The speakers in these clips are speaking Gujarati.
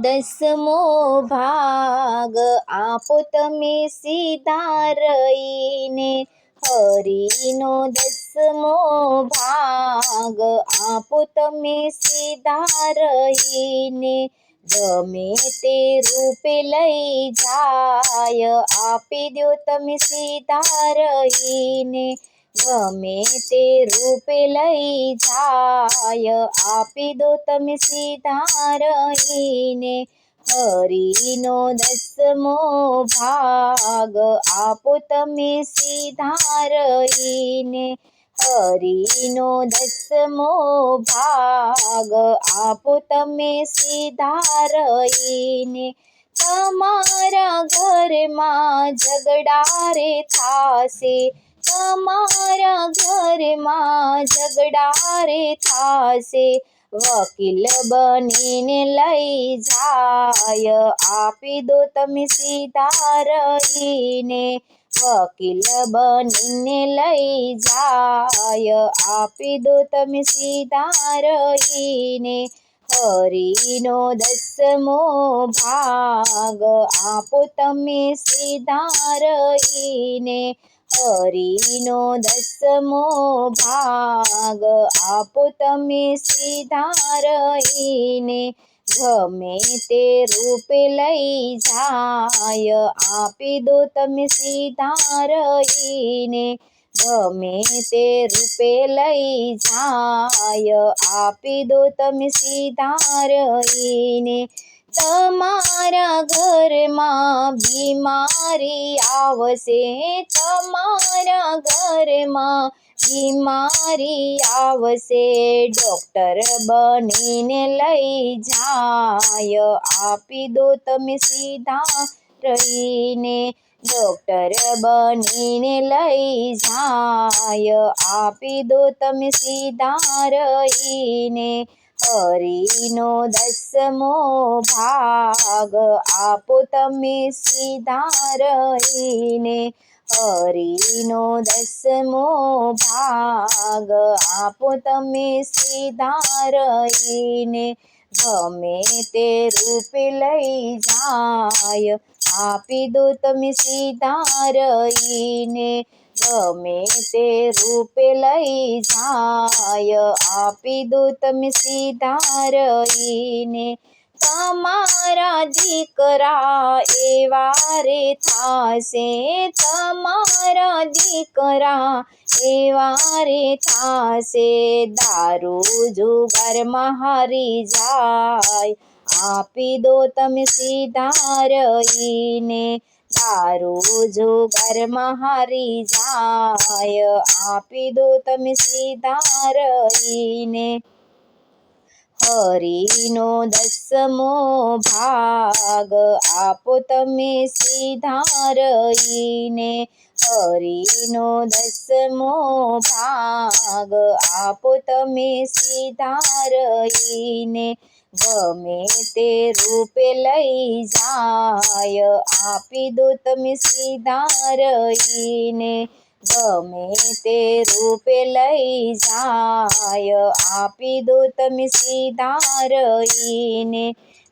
10મો ભાગ આપો તમે સીધા રહીને. હરિનો 10મો ભાગ આપો તમે સીધા રહીને. ગમે તે રૂપે લઈ જાય આપી દો તમે સીધા રહીને. ગમે તે રૂપે લઈ જાય આપી દો તમે સીધા રહીને. હરિનો 10મો ભાગ આપો તમે સીધા રહીને. હરિનો 10મો ભાગ આપો તમે સીધા રહીને. તમારા ઘરમાં ઝઘડા રે થાશે. તમારા ઘરમાં ઝઘડા રે થાશે. વકીલ બનીને લઈ જાય આપી દો તમે સીધા રહીને. વકીલ બનીને લઈ જાય આપી દો તમે સીધા રહીને. હરિનો 10મો ભાગ આપો તમે સીધા રહીને. હરિનો 10મો ભાગ આપો તમે સીધા રહીને. ગમે તે રૂપે લઈ જાય આપી દો તમે સીધા રહીને. ગમે તે રૂપે લઈ જાય આપી દો તમે સીધા રહીને. તમારા ઘરમાં બીમારી આવશે. તમારા ઘરમાં બીમારી આવશે. ડૉક્ટર બનીને લઈ જાય આપી દો તમે સીધા રહીને. ડૉક્ટર બનીને લઈ જાય આપી દો તમે સીધા રહીને. હરિનો 10મો ભાગ આપો તમે સીધા રહીને. હરિનો 10મો ભાગ આપો તમે સીધા રહીને. ગમે તે રૂપે લઈ જાય આપી દો તમે સીધા રહીને. ગમે તે રૂપે લઈ જાય આપી દો તમે સીધા રહીને. તમારા દીકરા એવા રે થાશે. તમારા દીકરા એવા રે થાશે. દારૂ જુગારમાં હારી જાય આપી દો તમે સીધા રહીને. દારૂ જુગારમાં હારી જાય આપી દો તમે સીધા રહીને. હરિનો 10મો ભાગ આપો તમે સીધા રહીને. હરિનો 10મો ભાગ આપો તમે સીધા રહીને. ગમે તે રૂપે લઈ જાય આપી દો તમે સીધા રહીને. ગમે તે રૂપે લઈ જાય આપી દો તમે સીધા રહીને.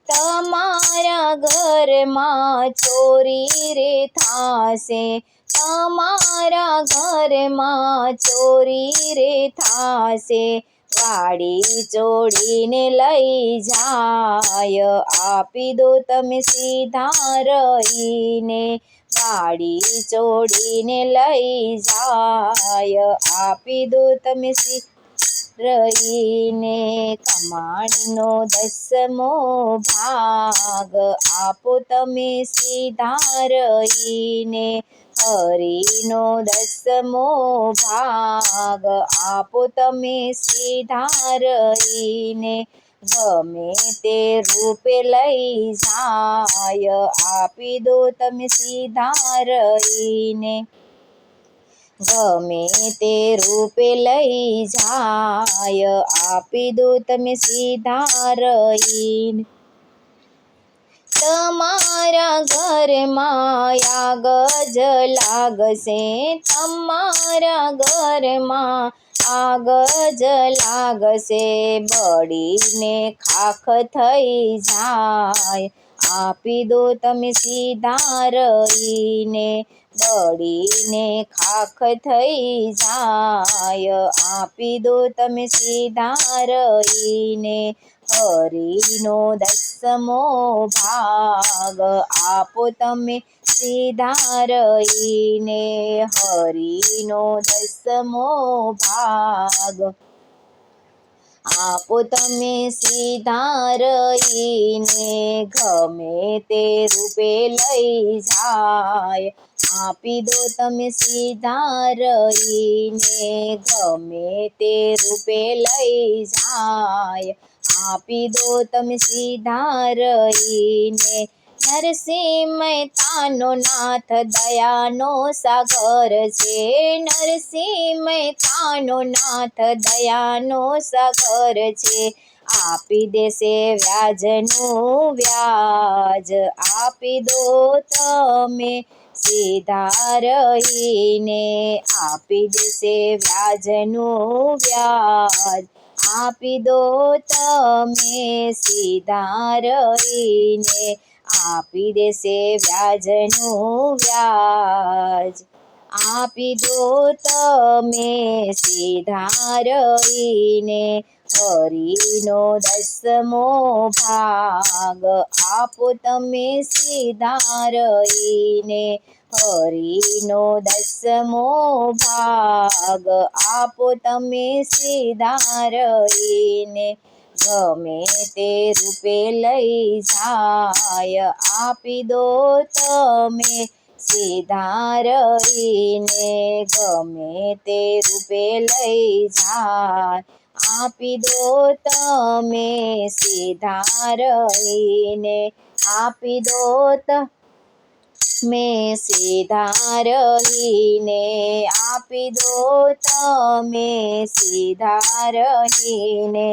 તમારા ઘરમાં ચોરી રે થાશે. તમારા ઘરમાં ચોરી રે થાશે. વાડી ચોડીને લઈ જાય આપી દો તમે સીધા રહીને. વાડી ચોડીને લઈ જાય આપી દો તમે રહીને. કમાણીનો 10મો ભાગ આપો તમે સીધા રહીને. હરિનો 10મો ભાગ આપો તમે સીધા રહીને. ગમે તે રૂપે લઈ જાય આપી દો તમે સીધા રહીને. ગમે તે રૂપે લઈ જાય આપી દો તમે સીધા રહીને. તમારા ઘરમાં આગ જ લાગશે. તમારા ઘરમાં આગ જ લાગશે બળીને ખાખ થઈ જાય આપી દો તમે સીધા રહીને બળીને ખાખ થઈ જાય આપી દો તમે સીધા રહીને હરિનો 10મો ભાગ આપો તમે સીધા રહીને હરિનો 10મો ભાગ આપો તમે સીધા રહીને ગમે તે રૂપે લઈ જાય આપી દો તમે સીધા રહીને ગમે તે રૂપે લઈ જાય આપી દો તમે સીધા રહીને નરસિંહ મહેતાનો નાથ દયાનો સાગર છે નરસિંહ મહેતાનો નાથ દયાનો સાગર છે આપી દેશે વ્યાજનું વ્યાજ આપી દો તમે સીધા રહીને આપી દેશે વ્યાજનું વ્યાજ આપી દો તમે સીધા રહીને આપી દેશે વ્યાજનું વ્યાજ આપી દો તમે સીધા રહીને હરિનો 10મો ભાગ આપો તમે સીધા રહીને હરિનો 10મો ભાગ આપો તમે સીધા રહીને ગમે તે રૂપે લઈ જાય આપી દો તમે સીધા રહીને ગમે તે રૂપે લઈ જાય આપી દો તમે સીધા રહીને આપી દો તમે સીધા રહીને આપી દો તમે સીધા રહીને